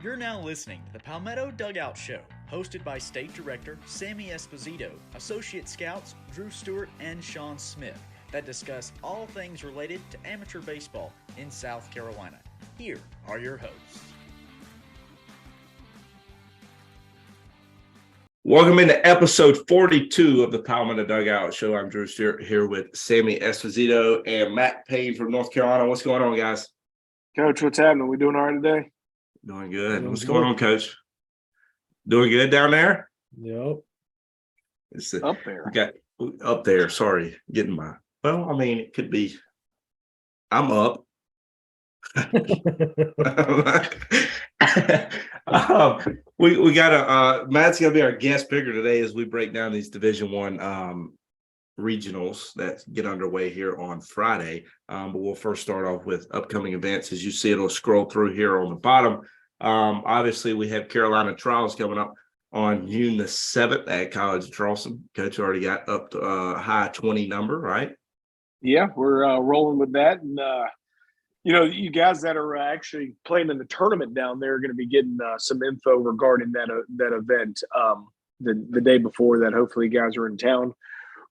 You're now listening to the Palmetto Dugout Show, hosted by State Director Sammy Esposito, Associate Scouts Drew Stewart and Sean Smith, that discuss all things related to amateur baseball in South Carolina. Here are your hosts. Welcome into episode 42 of the Palmetto Dugout Show. I'm Drew Stewart here with Sammy Esposito and Matt Payne from North Carolina. What's going on, guys? Coach, what's happening? We doing all right today? Doing good. What's going on, Coach? Doing good down there? Yep. It's Up there. Up there. Sorry. It could be. I'm up. We got Matt's gonna be our guest picker today as we break down these Division I regionals that get underway here on Friday. But we'll first start off with upcoming events. As you see, it'll scroll through here on the bottom. Obviously, we have Carolina Trials coming up on June the 7th at College of Charleston. Coach already got up to a high 20 number, right? Yeah, we're rolling with that. And, you guys that are actually playing in the tournament down there are going to be getting some info regarding that event the day before that. Hopefully, you guys are in town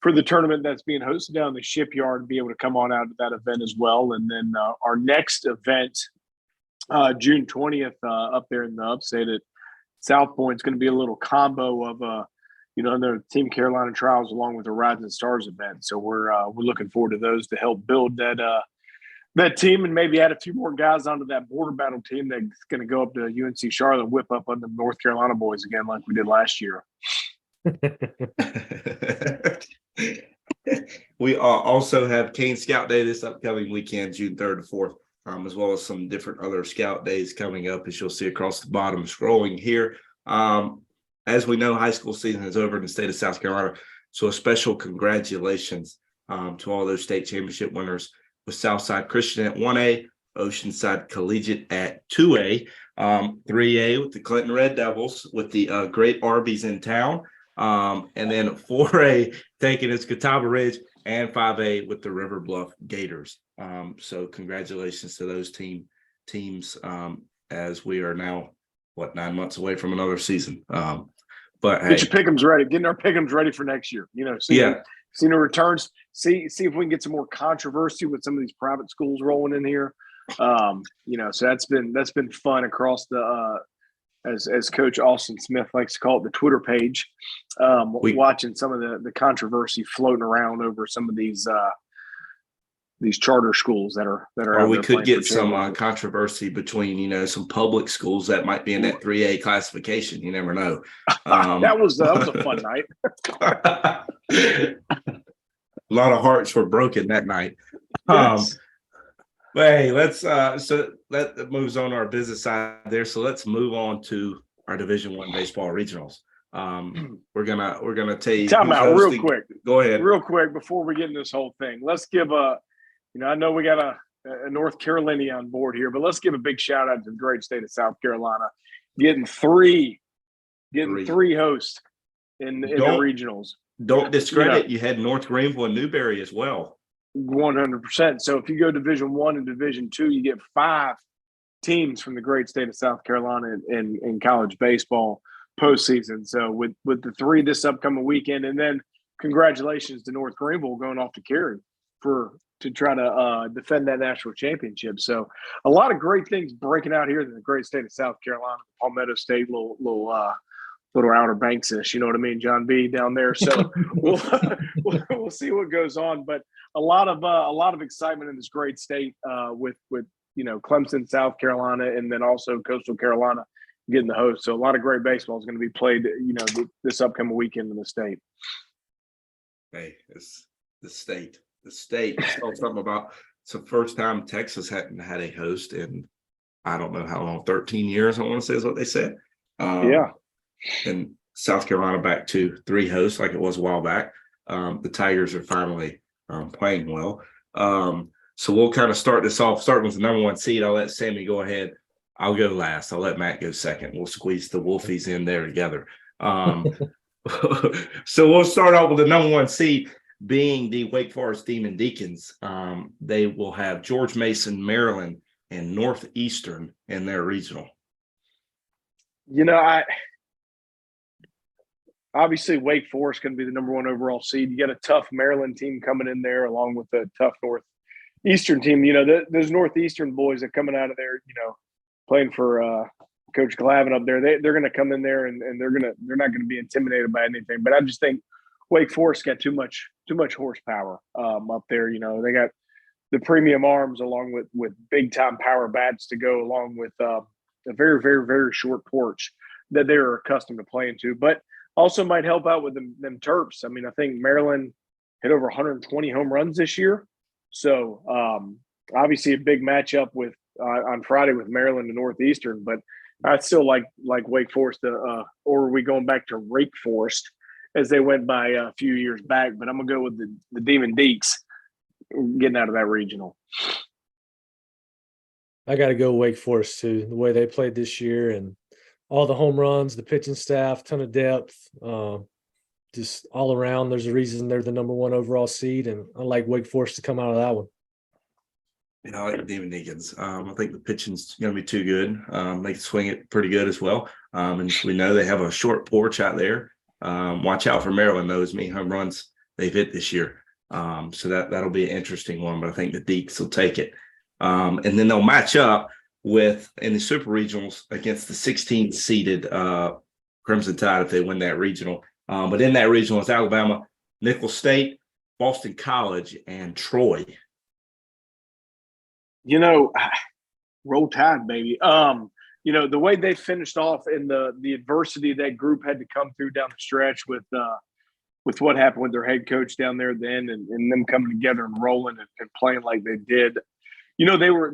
for the tournament that's being hosted down in the shipyard and be able to come on out to that event as well. And then our next event, June 20th, up there in the upstate at South Point, is going to be a little combo of the Team Carolina Trials along with the Rising Stars event. So we're looking forward to those to help build that team and maybe add a few more guys onto that border battle team that's going to go up to UNC Charlotte and whip up on the North Carolina boys again like we did last year. We also have Cane Scout Day this upcoming weekend, June 3rd to 4th, as well as some different other Scout Days coming up, as you'll see across the bottom scrolling here. As we know, high school season is over in the state of South Carolina, so a special congratulations to all those state championship winners with Southside Christian at 1A, Oceanside Collegiate at 2A, 3A with the Clinton Red Devils with the great Arby's in town, and then 4A taking its Catawba Ridge, and 5A with the River Bluff Gators. So congratulations to those teams as we are now, 9 months away from another season. But get your pick'ems ready. Getting our pick'ems ready for next year. See the returns. See if we can get some more controversy with some of these private schools rolling in here. So that's been fun across the as Coach Austin Smith likes to call it, the Twitter page. Watching some of the controversy floating around over some of these charter schools that are. Or we could get some controversy between some public schools that might be in that 3A classification. You never know. That was a fun night. A lot of hearts were broken that night. Yes. Hey, let's so that moves on to our business side there. So let's move on to our Division I baseball regionals. We're gonna tell you. Time out real quick. Go ahead. Real quick before we get in this whole thing. Let's give I know we got a North Carolina on board here, but let's give a big shout out to the great state of South Carolina, getting three hosts in the regionals. Don't discredit. You had North Greenville and Newberry as well. 100%. So if you go Division I and Division II, you get 5 teams from the great state of South Carolina in college baseball postseason. So with the 3 this upcoming weekend, and then congratulations to North Greenville going off to Cary to try to defend that national championship. So a lot of great things breaking out here in the great state of South Carolina, Palmetto State, little Outer Banks-ish, you know what I mean, John B. down there. So we'll see what goes on, but a lot of excitement in this great state with Clemson, South Carolina, and then also Coastal Carolina getting the host. So a lot of great baseball is going to be played, this upcoming weekend in the state. Hey, it's the state. The state. I saw something about it's the first time Texas hadn't had a host in I don't know how long, 13 years. I want to say is what they said. Yeah. And South Carolina back to 3 hosts like it was a while back. The Tigers are finally playing well. So we'll kind of start this off, starting with the number 1 seed. I'll let Sammy go ahead. I'll go last. I'll let Matt go second. We'll squeeze the Wolfies in there together. So we'll start off with the number 1 seed being the Wake Forest Demon Deacons. They will have George Mason, Maryland, and Northeastern in their regional. I obviously Wake Forest going to be the number one overall seed. You got a tough Maryland team coming in there, along with a tough Northeastern team. Those Northeastern boys that coming out of there, playing for Coach Glavin up there, they're going to come in there and they're not going to be intimidated by anything. But I just think Wake Forest got too much horsepower up there. They got the premium arms along with big time power bats to go along with a very, very, very short porch that they're accustomed to playing to. But also might help out with them Terps. I mean, I think Maryland hit over 120 home runs this year. So obviously a big matchup with on Friday with Maryland and Northeastern. But I still like Wake Forest, or are we going back to Rake Forest as they went by a few years back? But I'm going to go with the Demon Deacs getting out of that regional. I got to go Wake Forest too. The way they played this year and all the home runs, the pitching staff, ton of depth, just all around. There's a reason they're the number one overall seed, and I like Wake Forest to come out of that one. I like the Demon Deacons. I think the pitching's going to be too good. They can swing it pretty good as well. And we know they have a short porch out there. Watch out for Maryland, though, as many home runs they've hit this year. So that'll be an interesting one, but I think the Deeks will take it. And then they'll match up in the Super Regionals against the 16th seeded Crimson Tide if they win that regional. But in that regional, it's Alabama, Nicholls State, Boston College, and Troy. Roll Tide, baby. The way they finished off in the adversity that group had to come through down the stretch with what happened with their head coach down there then and them coming together and rolling and playing like they did. They were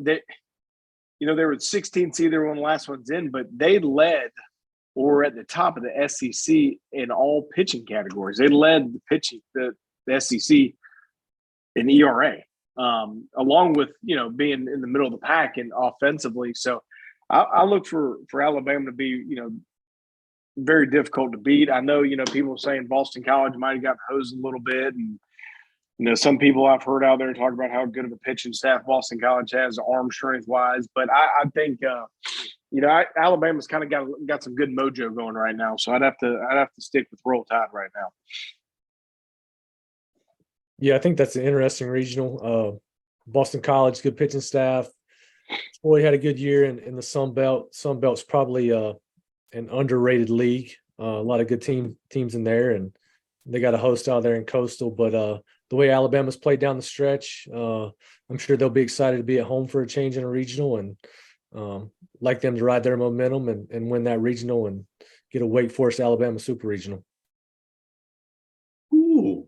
16th seed, they were one of the last ones in, but they led or at the top of the SEC in all pitching categories. They led the pitching, the SEC in ERA. Along with being in the middle of the pack and offensively. So I look for Alabama to be very difficult to beat. I know people saying Boston College might have got hosed a little bit, and some people I've heard out there talk about how good of a pitching staff Boston College has arm strength wise. But I think Alabama's kind of got some good mojo going right now. So I'd have to stick with Roll Tide right now. Yeah, I think that's an interesting regional. Boston College, good pitching staff. Troy had a good year in the Sun Belt. Sun Belt's probably an underrated league. A lot of good teams in there, and they got a host out there in Coastal. But the way Alabama's played down the stretch, I'm sure they'll be excited to be at home for a change in a regional, and like them to ride their momentum and win that regional and get a Wake Forest Alabama Super Regional. Ooh.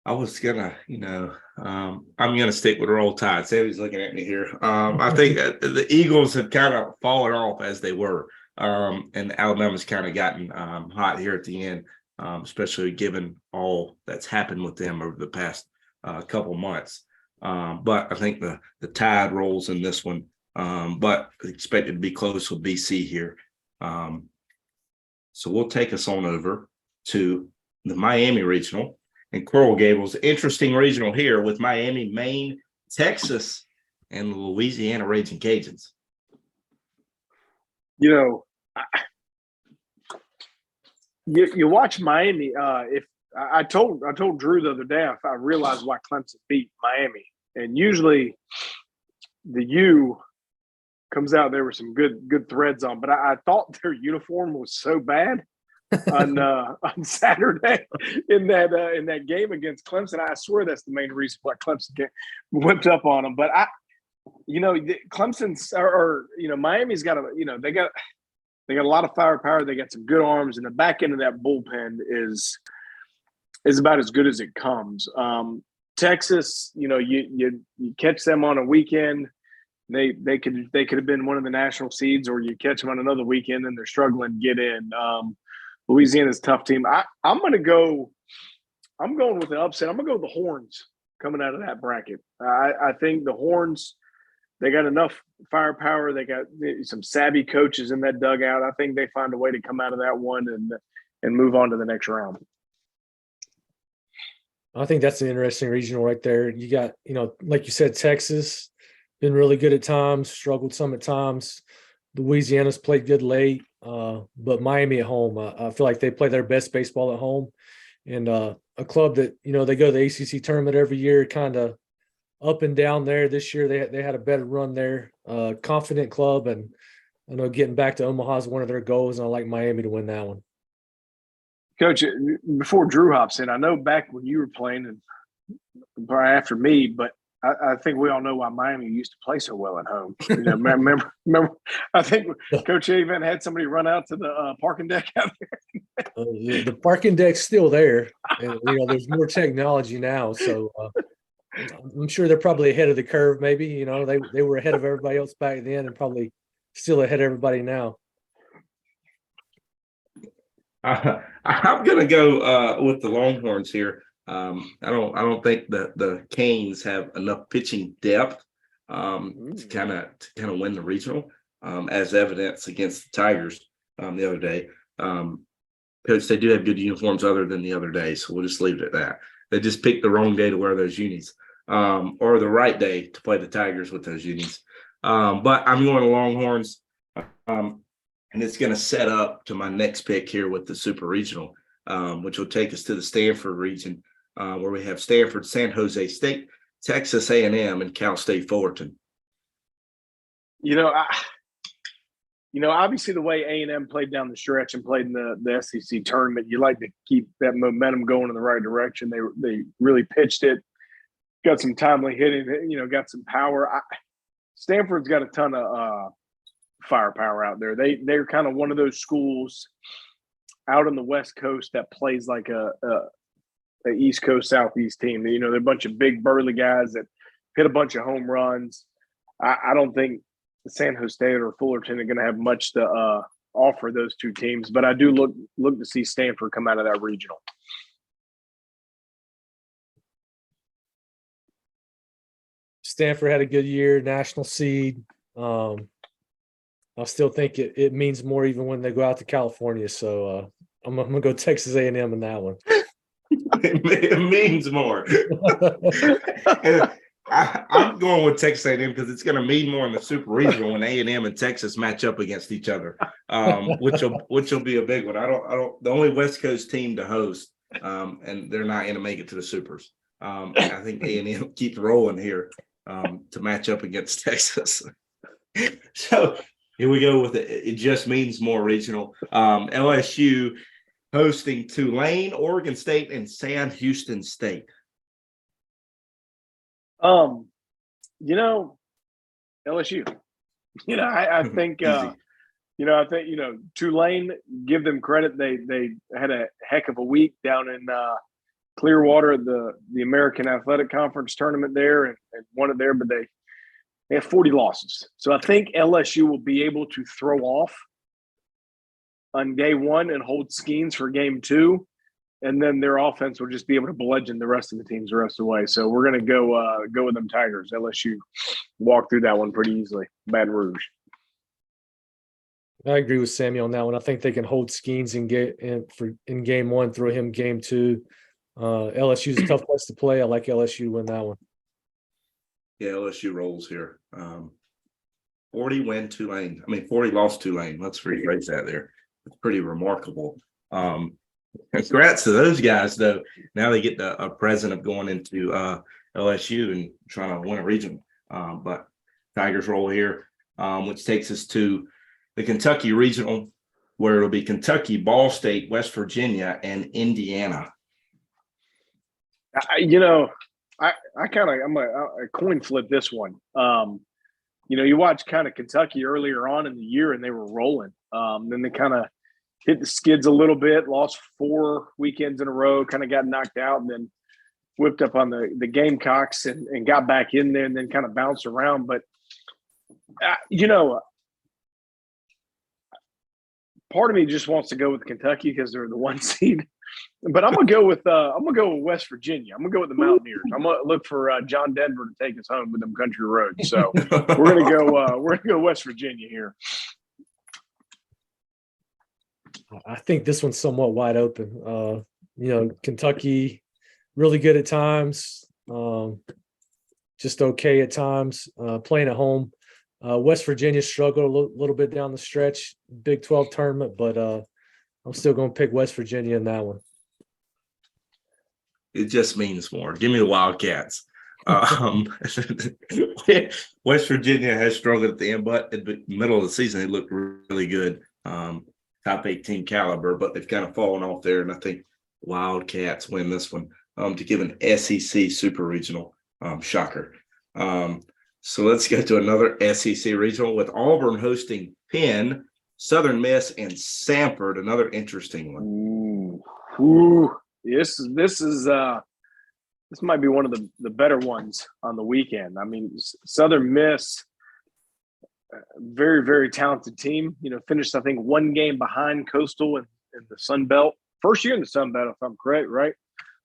I was gonna, I'm gonna stick with Roll Tide. Sammy's looking at me here. I think the Eagles have kind of fallen off as they were, and Alabama's kind of gotten hot here at the end, especially given all that's happened with them over the past couple months. But I think the Tide rolls in this one, but expected to be close with BC here. So we'll take us on over to the Miami Regional. And Coral Gables, interesting regional here with Miami, Maine, Texas, and the Louisiana Raging Cajuns. You watch Miami. If I told Drew the other day, I realized why Clemson beat Miami, and usually the U comes out there with some good threads on, but I thought their uniform was so bad on Saturday in that game against Clemson. I swear that's the main reason why Clemson whipped up on them. But Clemson's or Miami's got they got a lot of firepower. They got some good arms, and the back end of that bullpen is about as good as it comes. Texas, you catch them on a weekend, they could have been one of the national seeds, or you catch them on another weekend and they're struggling to get in. Louisiana's a tough team. I'm going with the upset. I'm going to go with the Horns coming out of that bracket. I think the Horns, they got enough firepower. They got some savvy coaches in that dugout. I think they find a way to come out of that one and move on to the next round. I think that's an interesting regional right there. You got, like you said, Texas been really good at times, struggled some at times. Louisiana's played good late. but Miami at home. I feel like they play their best baseball at home, and a club that they go to the ACC tournament every year, kind of up and down there. This year they had a better run there. Confident club, and I know getting back to Omaha is one of their goals, and I like Miami to win that one. Coach, before Drew hops in, I know back when you were playing and probably after me, but I think we all know why Miami used to play so well at home. Remember, I think Coach even had somebody run out to the parking deck out there. The parking deck's still there, and there's more technology now, so I'm sure they're probably ahead of the curve. Maybe they were ahead of everybody else back then, and probably still ahead of everybody now. I'm gonna go with the Longhorns here. I don't think that the Canes have enough pitching depth to kind of win the regional, as evidenced against the Tigers the other day. Coach, they do have good uniforms other than the other day, so we'll just leave it at that. They just picked the wrong day to wear those unis, or the right day to play the Tigers with those unis. But I'm going to Longhorns, and it's going to set up to my next pick here with the Super Regional, which will take us to the Stanford region, where we have Stanford, San Jose State, Texas A&M, and Cal State Fullerton. Obviously the way A&M played down the stretch and played in the SEC tournament, you like to keep that momentum going in the right direction. They really pitched it, got some timely hitting, got some power. Stanford's got a ton of firepower out there. They're kind of one of those schools out on the West Coast that plays like a East Coast Southeast team. They're a bunch of big burly guys that hit a bunch of home runs. I don't think San Jose State or Fullerton are going to have much to offer those two teams, but I do look to see Stanford come out of that regional. Stanford had a good year, national seed. I still think it means more even when they go out to California. So I'm gonna go Texas A&M in that one. It means more. I'm going with Texas A&M because it's going to mean more in the Super Regional when A&M and Texas match up against each other, which will be a big one. I don't. The only West Coast team to host, and they're not going to make it to the Supers. I think A&M keeps rolling here to match up against Texas. So here we go with it. It just means more regional. LSU hosting Tulane, Oregon State, and San Houston State. LSU. I think Tulane, give them credit. They had a heck of a week down in Clearwater at the American Athletic Conference tournament there and won it there, but they have 40 losses. So I think LSU will be able to throw off on day one and hold Skeens for game two. And then their offense will just be able to bludgeon the rest of the teams the rest of the way. So we're going to go with them Tigers. LSU walk through that one pretty easily. Baton Rouge. I agree with Sammy on that one. I think they can hold Skeens in game one, throw him game two. LSU is a tough place to play. I like LSU to win that one. Yeah, LSU rolls here. 40 win Tulane. 40 lost Tulane. Let's rephrase that there. It's pretty remarkable. Congrats to those guys, though. Now they get a present of going into LSU and trying to win a regional. But Tigers roll here, which takes us to the Kentucky Regional, where it'll be Kentucky, Ball State, West Virginia, and Indiana. I'm a coin flip this one. You watch kind of Kentucky earlier on in the year, and they were rolling. Then they kind of hit the skids a little bit, lost 4 weekends in a row, kind of got knocked out, and then whipped up on the Gamecocks and got back in there and then kind of bounced around. But, part of me just wants to go with Kentucky because they're the 1 seed. But I'm gonna go with West Virginia. I'm gonna go with the Mountaineers. I'm gonna look for John Denver to take us home with them country roads. So we're gonna go West Virginia here. I think this one's somewhat wide open. Kentucky, really good at times, just okay at times. Playing at home, West Virginia struggled a little bit down the stretch, Big 12 tournament, but I'm still going to pick West Virginia in that one. It just means more. Give me the Wildcats. West Virginia has struggled at the end, but at the middle of the season, they looked really good. Top 18 caliber, but they've kind of fallen off there. And I think Wildcats win this one to give an SEC Super Regional. Shocker. So let's go to another SEC Regional with Auburn hosting Penn, Southern Miss, and Samford. Another interesting one. Ooh. This might be one of the better ones on the weekend. I mean, Southern Miss, very, very talented team. Finished, I think, one game behind Coastal in the Sun Belt. First year in the Sun Belt, if I'm correct, right?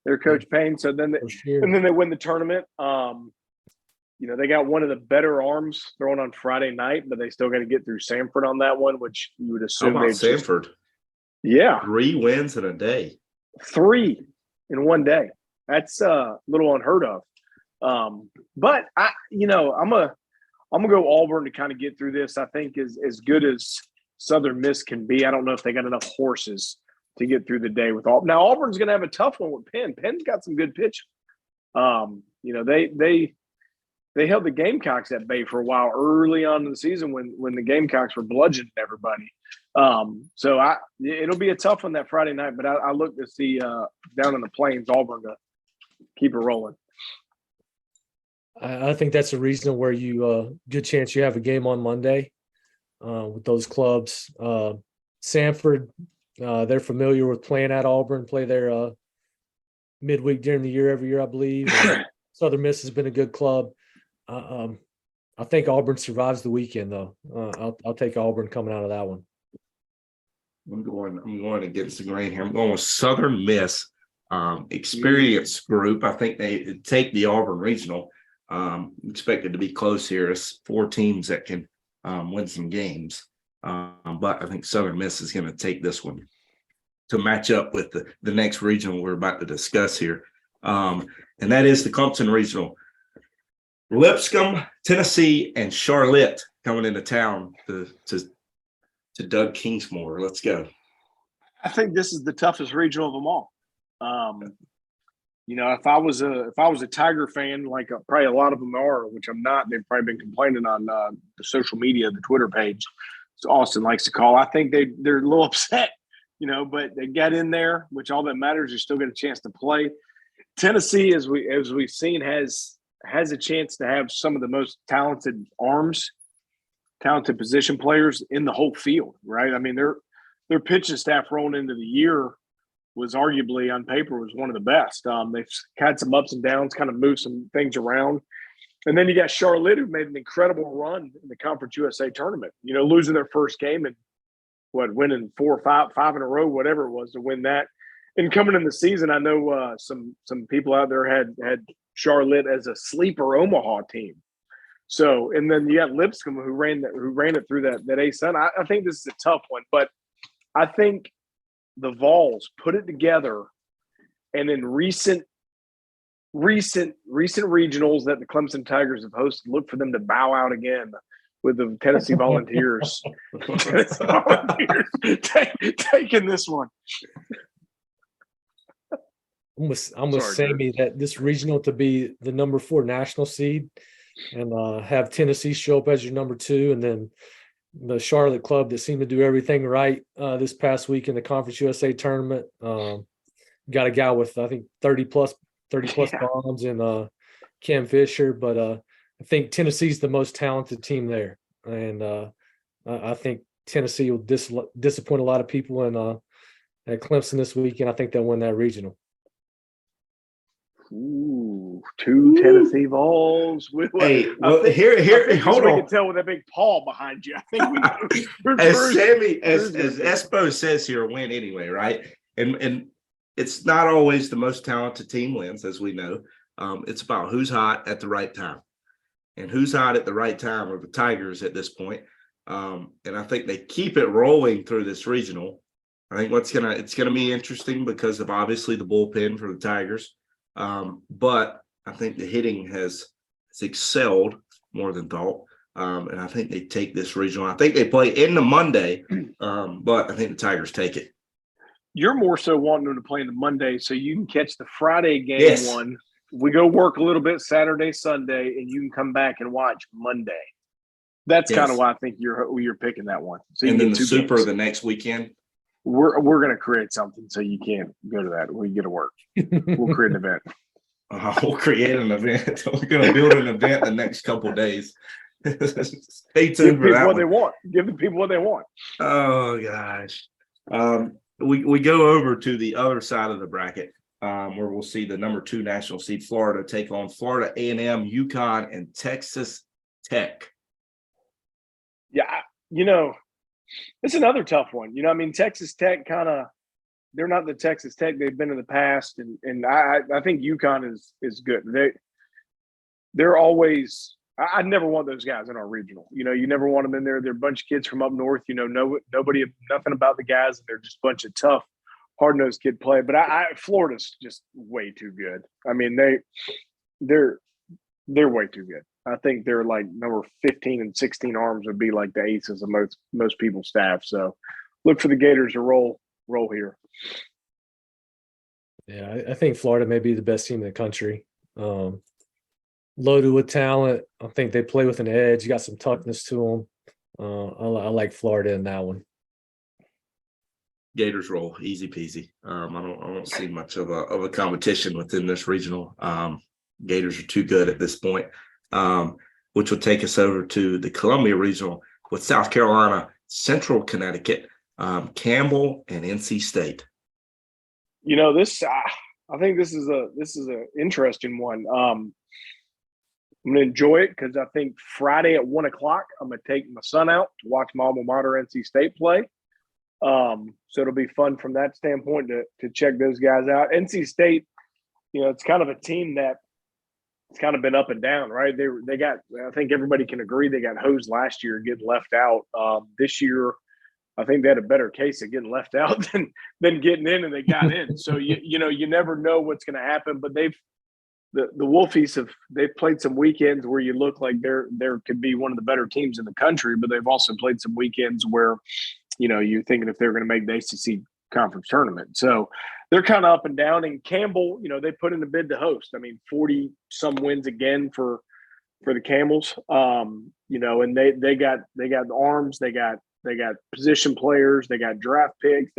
Their coach Payne. So then they win the tournament. They got one of the better arms thrown on Friday night, but they still got to get through Samford on that one, which you would assume. How about Samford? Yeah. 3 wins in a day. 3 in one day. That's a little unheard of. But I'm gonna go Auburn to kind of get through this. I think as good as Southern Miss can be. I don't know if they got enough horses to get through the day with Auburn. Now Auburn's gonna have a tough one with Penn. Penn's got some good pitching. They held the Gamecocks at bay for a while early on in the season when the Gamecocks were bludgeoning everybody. So it'll be a tough one that Friday night, but I look to see down in the Plains Auburn to keep it rolling. I think that's a regional where you good chance you have a game on Monday with those clubs. Samford, they're familiar with playing at Auburn, play their midweek during the year every year, I believe. Southern Miss has been a good club. I think Auburn survives the weekend, though. I'll take Auburn coming out of that one. I'm going against the grain here. I'm going with Southern Miss, experienced group. I think they take the Auburn Regional. Expected to be close here. It's 4 teams that can win some games. But I think Southern Miss is going to take this one to match up with the next regional we're about to discuss here. And that is the Clemson Regional. Lipscomb, Tennessee, and Charlotte coming into town to Doug Kingsmore. Let's go. I think this is the toughest regional of them all. If I was a Tiger fan, like probably a lot of them are, which I'm not, they've probably been complaining on the social media, the Twitter page, as Austin likes to call. I think they're a little upset, but they got in there, which all that matters. You still get a chance to play. Tennessee, as we've seen, has a chance to have some of the most talented arms, talented position players in the whole field, right? I mean, their pitching staff rolling into the year was arguably on paper was one of the best. They've had some ups and downs, kind of moved some things around. And then you got Charlotte, who made an incredible run in the Conference USA tournament, losing their first game and winning 4 or 5 in a row, whatever it was to win that. And coming in the season, I know some people out there had Charlotte as a sleeper Omaha team. So, and then you got Lipscomb who ran it through that A-Sun. I think this is a tough one, but I think the Vols put it together, and in recent regionals that the Clemson Tigers have hosted, look for them to bow out again with the Tennessee Volunteers. Taking this one. I'm with Sammy that this regional to be the number 4 national seed and have Tennessee show up as your number 2, and then the Charlotte club that seemed to do everything right this past week in the Conference USA tournament. Got a guy with, I think, 30 plus bombs and Cam Fisher, but I think Tennessee's the most talented team there, and I think Tennessee will disappoint a lot of people at Clemson this week, and I think they'll win that regional. Ooh, 2 Tennessee Vols. Hold on. We can tell with that big paw behind you. I think as Espo says here, win anyway, right? And it's not always the most talented team wins, as we know. It's about who's hot at the right time, and who's hot at the right time are the Tigers at this point. And I think they keep it rolling through this regional. I think it's gonna be interesting because of obviously the bullpen for the Tigers. But I think the hitting has excelled more than thought. And I think they take this regional. I think they play in the Monday, but I think the Tigers take it. You're more so wanting them to play in the Monday so you can catch the Friday game Yes. one. We go work a little bit Saturday, Sunday, and you can come back and watch Monday. That's kind of why I think you're picking that one. So and you then get the two Super games. the next weekend. We're going to create something so you can't go to that when you get to work. We'll create an event. We'll create an event. We're going to build an event the next couple of days. Stay tuned for that what one. they want. Give the people what they want. Oh gosh. We go over to the other side of the bracket, where we'll see the number 2 national seed Florida take on Florida A&M, UConn, and Texas Tech. Yeah, it's another tough one. I mean, Texas Tech they're not the Texas Tech they've been in the past, and I think UConn is good. They're always. I never want those guys in our regional. You never want them in there. They're a bunch of kids from up north. Nothing about the guys, and they're just a bunch of tough, hard-nosed kid play. But Florida's just way too good. I mean, they're way too good. I think they're like number 15 and 16 arms would be like the aces of most people's staff. So look for the Gators to roll here. Yeah, I think Florida may be the best team in the country. Loaded with talent. I think they play with an edge. You got some toughness to them. I like Florida in that one. Gators roll, easy peasy. I don't see much of a competition within this regional. Gators are too good at this point, which will take us over to the Columbia Regional with South Carolina, Central Connecticut, Campbell, and NC State. This I think this is a interesting one. I'm going to enjoy it because I think Friday at 1:00, I'm going to take my son out to watch my alma mater, NC State, play. So it'll be fun from that standpoint to check those guys out. NC State, it's kind of a team that it's kind of been up and down, right? They got, I think everybody can agree, they got hosed last year getting left out. This year, I think they had a better case of getting left out than getting in, and they got in. So you never know what's going to happen. But the Wolfies they've played some weekends where you look like there could be one of the better teams in the country, but they've also played some weekends where you're thinking if they're going to make the ACC conference tournament. So they're kind of up and down. And Campbell, they put in a bid to host. I mean, 40 some wins again for the Camels. And they got arms, they got position players, they got draft picks.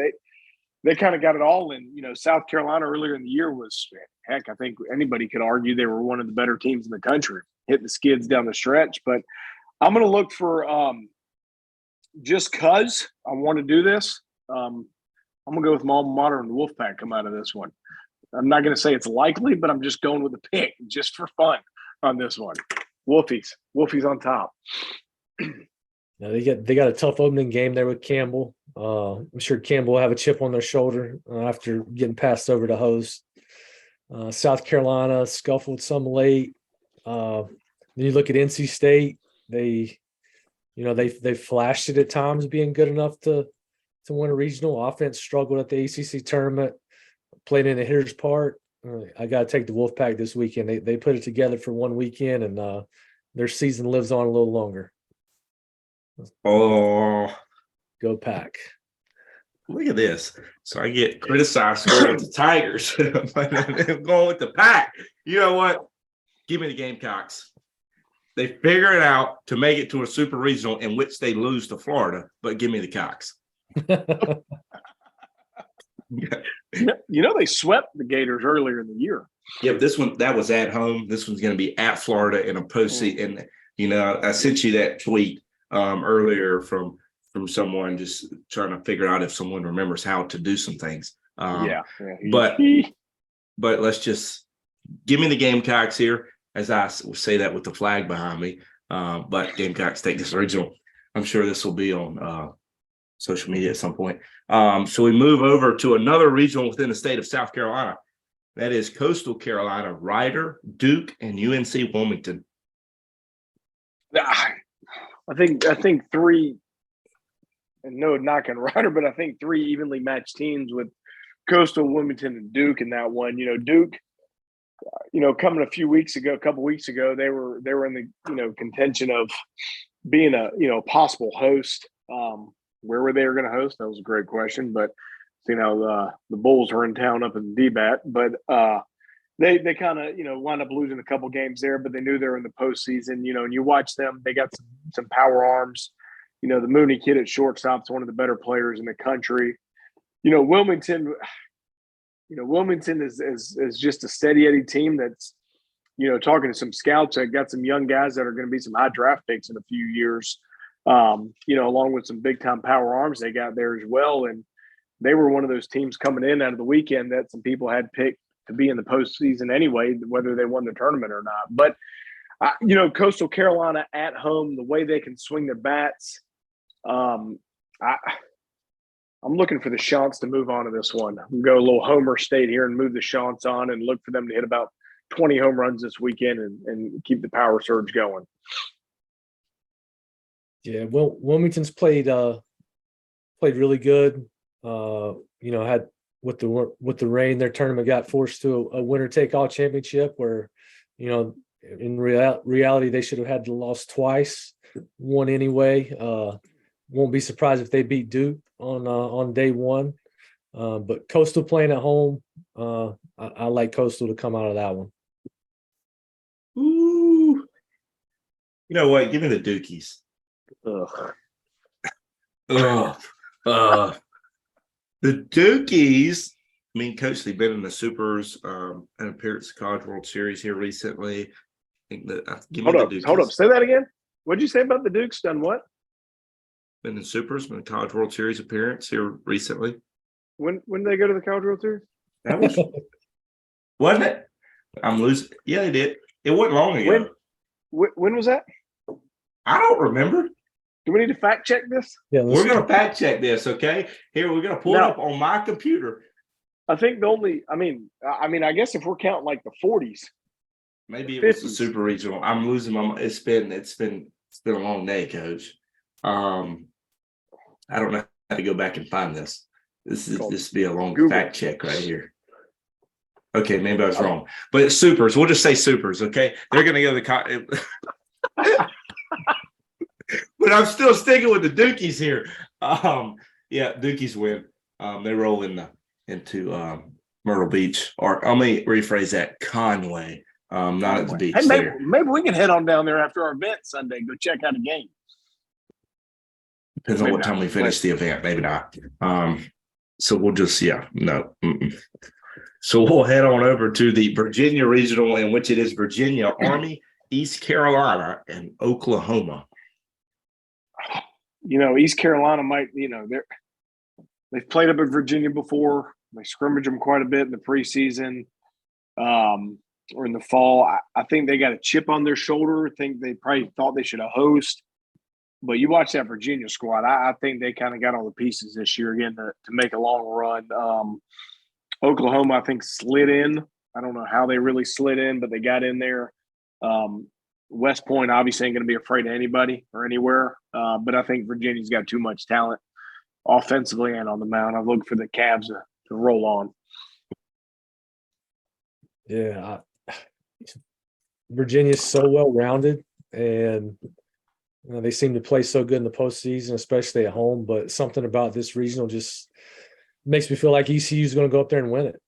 They kind of got it all in. South Carolina earlier in the year was, heck, I think anybody could argue they were one of the better teams in the country, hitting the skids down the stretch. But I'm going to look for just because I want to do this, I'm going to go with my alma mater and the Wolfpack come out of this one. I'm not going to say it's likely, but I'm just going with the pick just for fun on this one. Wolfies on top. Now they got a tough opening game there with Campbell. I'm sure Campbell will have a chip on their shoulder after getting passed over to host. South Carolina scuffled some late. Then you look at NC State. They flashed it at times being good enough to win a regional. Offense struggled at the ACC tournament. Played in the hitter's part. I got to take the Wolfpack this weekend. They put it together for one weekend, and their season lives on a little longer. Oh, go Pack. Look at this. So I get criticized for going with the Tigers. But I'm going with the Pack. You know what? Give me the Gamecocks. They figure it out to make it to a super regional in which they lose to Florida, but give me the Cocks. They swept the Gators earlier in the year. Yeah, but that was at home. This one's going to be at Florida in a postseason. And, I sent you that tweet earlier from someone just trying to figure out if someone remembers how to do some things. But let's just give me the Gamecocks here, as I say that with the flag behind me. But Gamecocks take this regional. I'm sure this will be on social media at some point. So we move over to another regional within the state of South Carolina. That is Coastal Carolina, Rider, Duke, and UNC Wilmington. I think three, and no knocking Rider, but I think three evenly matched teams with Coastal, Wilmington, and Duke in that one. Duke, coming a couple weeks ago, they were in the contention of being a possible host. Where were they going to host? That was a great question, but the Bulls are in town up in DBAT, but they kind of wound up losing a couple games there, but they knew they were in the postseason. And you watch them; they got some power arms. The Mooney kid at shortstop's one of the better players in the country. Wilmington. Wilmington is just a steady Eddie team that's talking to some scouts that got some young guys that are going to be some high draft picks in a few years. Along with some big time power arms they got there as well. And they were one of those teams coming in out of the weekend that some people had picked to be in the postseason anyway, whether they won the tournament or not. But, Coastal Carolina at home, the way they can swing their bats, I'm looking for the Chants to move on to this one. Go a little Homer State here and move the Chants on and look for them to hit about 20 home runs this weekend and keep the power surge going. Yeah, well, Wilmington's played really good. Had with the rain, their tournament got forced to a winner take all championship where, in reality they should have had to lost twice, won anyway. Won't be surprised if they beat Duke on day one. But Coastal playing at home, I like Coastal to come out of that one. Ooh, you know what? Give me the Dukies. Ugh. The Dukies. I mean, Coach, they've been in the Supers, an appearance at College World Series here recently. I think that Hold up. Say that again. What'd you say about the Dukes? Done what? Been in Supers, been in College World Series appearance here recently. When did they go to the College World Series? That was wasn't it? I'm losing. Yeah, they did. It wasn't long ago. When was that? I don't remember. Do we need to fact check this? Yeah, we're going to fact check this, okay? Here, we're going to pull it up on my computer. I think I guess if we're counting like the 40s. Maybe it was the Super Regional. I'm losing my mind. It's been a long day, Coach. I don't know how to go back and find this. This would be a long Google fact check right here. Okay, maybe I was wrong. But it's Supers. We'll just say Supers, okay? They're going to go to the but I'm still sticking with the Dukies here. Yeah, Dukies win. They roll into Myrtle Beach, or let me rephrase that, Conway. Not at the beach. Hey, maybe we can head on down there after our event Sunday. Go check out a game. Depends on what time we finish the event. Maybe not. So we'll just no. So we'll head on over to the Virginia Regional, in which it is Virginia, Army, East Carolina, and Oklahoma. East Carolina might, they've played up at Virginia before. They scrimmage them quite a bit in the preseason or in the fall. I think they got a chip on their shoulder. I think they probably thought they should have host. But you watch that Virginia squad, I think they kind of got all the pieces this year again to make a long run. Oklahoma, I think, slid in. I don't know how they really slid in, but they got in there. West Point obviously ain't going to be afraid of anybody or anywhere. But I think Virginia's got too much talent offensively and on the mound. I look for the Cavs to roll on. Yeah. Virginia's so well-rounded, and they seem to play so good in the postseason, especially at home. But something about this regional just makes me feel like ECU is going to go up there and win it.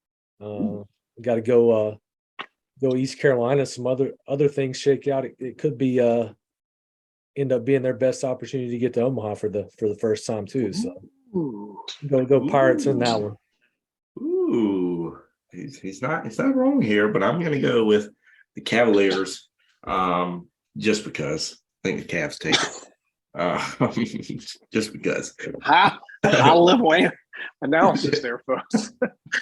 Got to go East Carolina. Some other things shake out. It could be end up being their best opportunity to get to Omaha for the first time too. So go Pirates in that one. Ooh, he's not wrong here, but I'm going to go with the Cavaliers just because. I think the Cavs take it. Just because. I love analysis there, folks.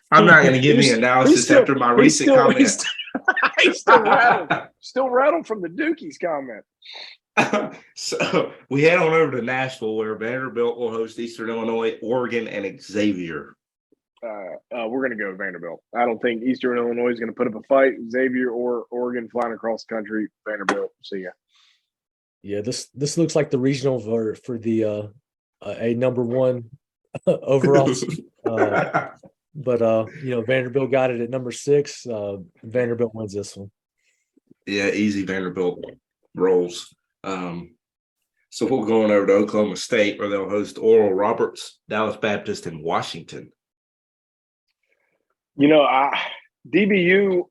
I'm not going to give the analysis after my recent comment. He's still rattled from the Dukies comment. So we head on over to Nashville, where Vanderbilt will host Eastern Illinois, Oregon, and Xavier. We're going to go Vanderbilt. I don't think Eastern Illinois is going to put up a fight. Xavier or Oregon flying across the country. Vanderbilt. See ya. Yeah, this looks like the regional for the a number one overall. But Vanderbilt got it at number 6. Vanderbilt wins this one. Yeah, easy. Vanderbilt rolls. So we're going over to Oklahoma State, where they'll host Oral Roberts, Dallas Baptist, and Washington. DBU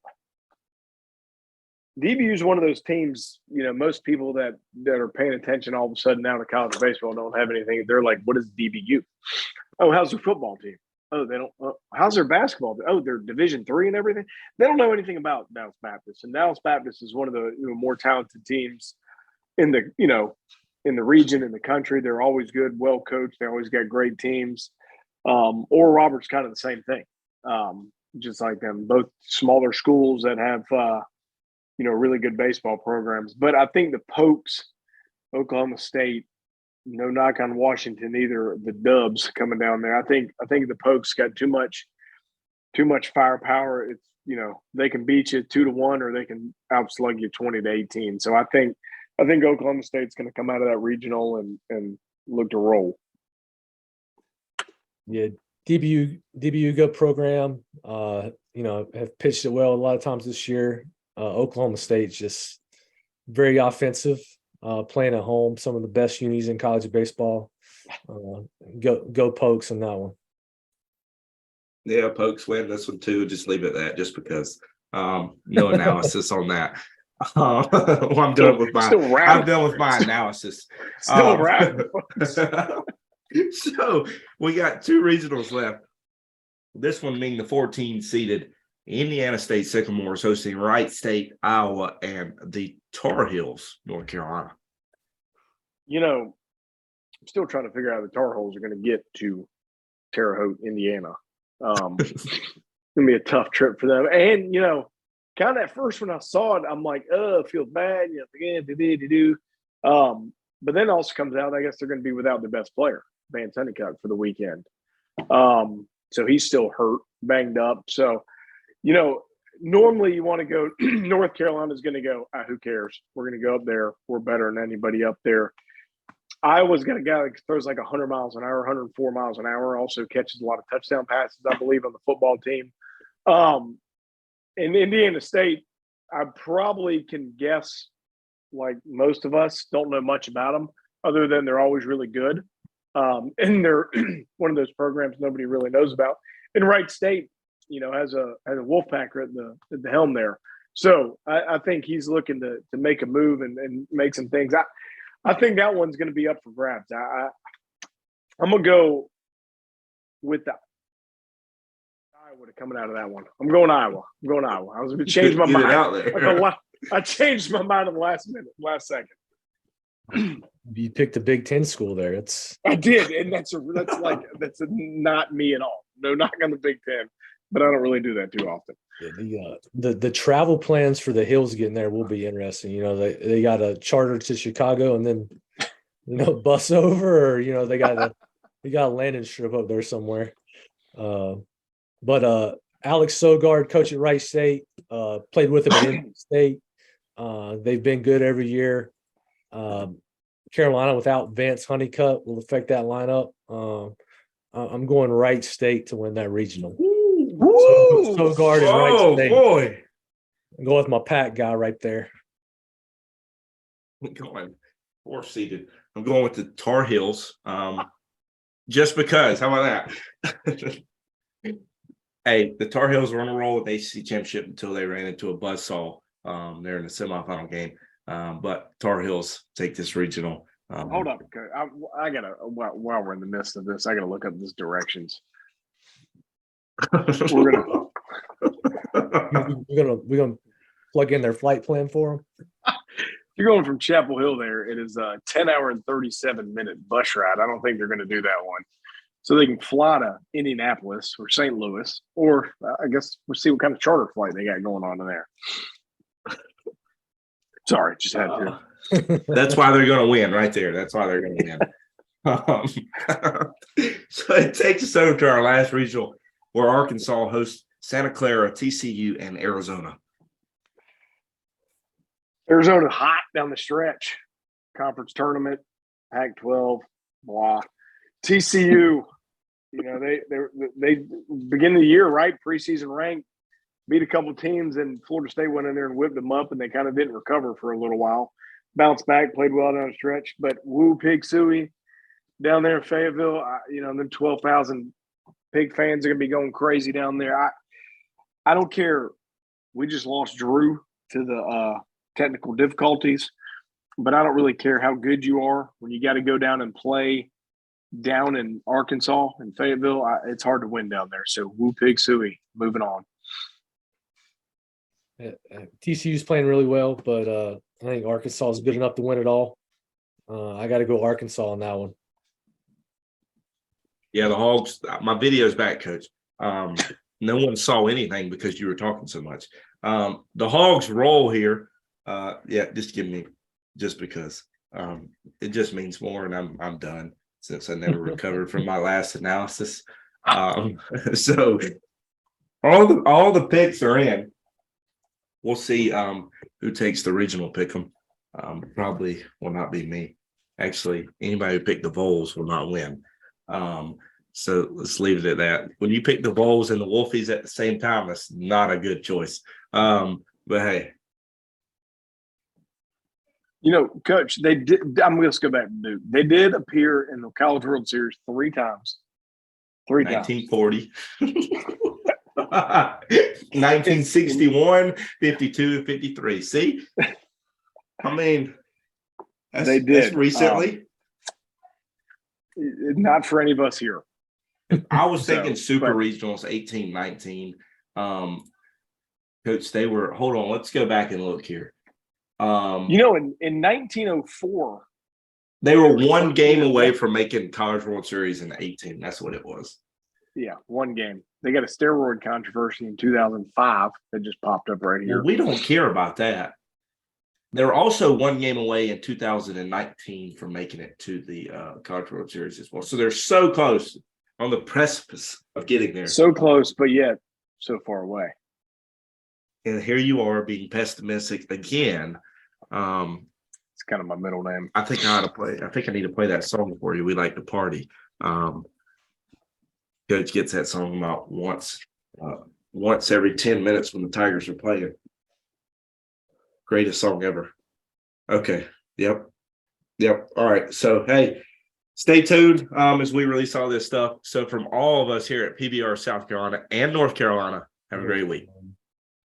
is one of those teams, most people that are paying attention all of a sudden now to college baseball don't have anything. They're like, what is DBU? Oh, how's their football team? Oh, they don't. How's their basketball team? Oh, they're Division III and everything. They don't know anything about Dallas Baptist. And Dallas Baptist is one of the more talented teams in the region, in the country. They're always good, well coached. They always got great teams. Oral Roberts kind of the same thing. Just like them, both smaller schools that have really good baseball programs. But I think the Pokes, Oklahoma State, no knock on Washington either, the Dubs coming down there. I think the Pokes got too much firepower. It's they can beat you 2-1 or they can outslug you 20-18. So I think Oklahoma State's going to come out of that regional and look to roll. Yeah, DBU good program. Have pitched it well a lot of times this year. Oklahoma State's just very offensive, playing at home. Some of the best unis in college baseball. Go Pokes on that one. Yeah, Pokes win this one too. Just leave it at that, just because. No analysis on that. I'm done with my analysis. Still around. So we got 2 regionals left. This one being the 14-seeded Indiana State Sycamore is hosting Wright State, Iowa, and the Tar Heels, North Carolina. I'm still trying to figure out how the Tar Heels are going to get to Terre Haute, Indiana. It's going to be a tough trip for them. And, kind of at first when I saw it, I'm like, oh, it feels bad. But then it also comes out, I guess they're going to be without their best player, Van Sunnycock, for the weekend. So he's still hurt, banged up. So, normally you want to go – North Carolina's going to go, who cares? We're going to go up there. We're better than anybody up there. Iowa's got a guy that throws like 100 miles an hour, 104 miles an hour, also catches a lot of touchdown passes, I believe, on the football team. In Indiana State, I probably can guess, like most of us, don't know much about them other than they're always really good. And they're one of those programs nobody really knows about. And Wright State, has a Wolfpacker at the helm there. So I think he's looking to make a move and make some things. I think that one's going to be up for grabs. I'm going to go with the Iowa coming out of that one. I'm going Iowa. I was going to change my mind. I changed my mind in the last second. You picked a Big Ten school there. I did, and that's not me at all. No knock on the Big Ten, but I don't really do that too often. Yeah, the travel plans for the Hills getting there will be interesting. They got a charter to Chicago and then bus over, or they got a landing strip up there somewhere. But Alex Sogard, coach at Wright State, played with him at Indiana State. They've been good every year. Carolina without Vance Honeycutt will affect that lineup. I'm going Wright State to win that regional. Sogard and Wright State. Boy. I'm going with my Pack guy right there. I'm going 4-seeded. I'm going with the Tar Heels. Just because. How about that? Hey, the Tar Heels were on a roll with the ACC championship until they ran into a buzzsaw there in the semifinal game. But Tar Heels take this regional. Hold up. I got to, while we're in the midst of this, I got to look up these directions. We're gonna plug in their flight plan for them. If you're going from Chapel Hill there, it is a 10-hour and 37-minute bus ride. I don't think they're going to do that one. So they can fly to Indianapolis or St. Louis, or I guess we'll see what kind of charter flight they got going on in there. Sorry, just had to. That's why they're going to win right there. That's why they're going to win. So it takes us over to our last regional, where Arkansas hosts Santa Clara, TCU, and Arizona. Arizona hot down the stretch. Conference tournament, Pac-12, blah. TCU, they begin the year right, preseason ranked, beat a couple teams, and Florida State went in there and whipped them up, and they kind of didn't recover for a little while. bounced back, played well down the stretch. But Woo Pig Suey down there in Fayetteville, them 12,000 Pig fans are going to be going crazy down there. I don't care. We just lost Drew to the technical difficulties, but I don't really care how good you are when you got to go down and play down in Arkansas and Fayetteville. It's hard to win down there. So Woo Pig Suey, moving on. TCU's playing really well, but I think Arkansas is good enough to win it all. I got to go Arkansas on that one. Yeah, the Hogs. My video's back, Coach. No one saw anything because you were talking so much. The Hogs roll here. Just give me just because. It just means more, and I'm done since I never recovered from my last analysis. So all the picks are in. We'll see who takes the regional pick 'em. Probably will not be me. Actually, anybody who picked the Vols will not win. So let's leave it at that. When you pick the Vols and the Wolfies at the same time, that's not a good choice. But hey. Coach, they did. I'm going to go back to Duke. They did appear in the College World Series 3 times. 1940. 1961, 52, 53. See? I mean, they did. That's recently. Not for any of us here. I was thinking Super Regionals 18, 19. Coach, they were – hold on. Let's go back and look here. In 1904. They were one game away from making College World Series in 18. That's what it was. Yeah, one game. They got a steroid controversy in 2005 that just popped up right here. Well, we don't care about that. They're also one game away in 2019 from making it to the College World Series as well. So they're so close, on the precipice of getting there. So close, but yet so far away. And here you are being pessimistic again. It's kind of my middle name. I think I need to play that song for you. We like to party. Coach gets that song about once every 10 minutes when the Tigers are playing. Greatest song ever. Okay. Yep. All right. So, hey, stay tuned as we release all this stuff. So from all of us here at PBR South Carolina and North Carolina, have a great week.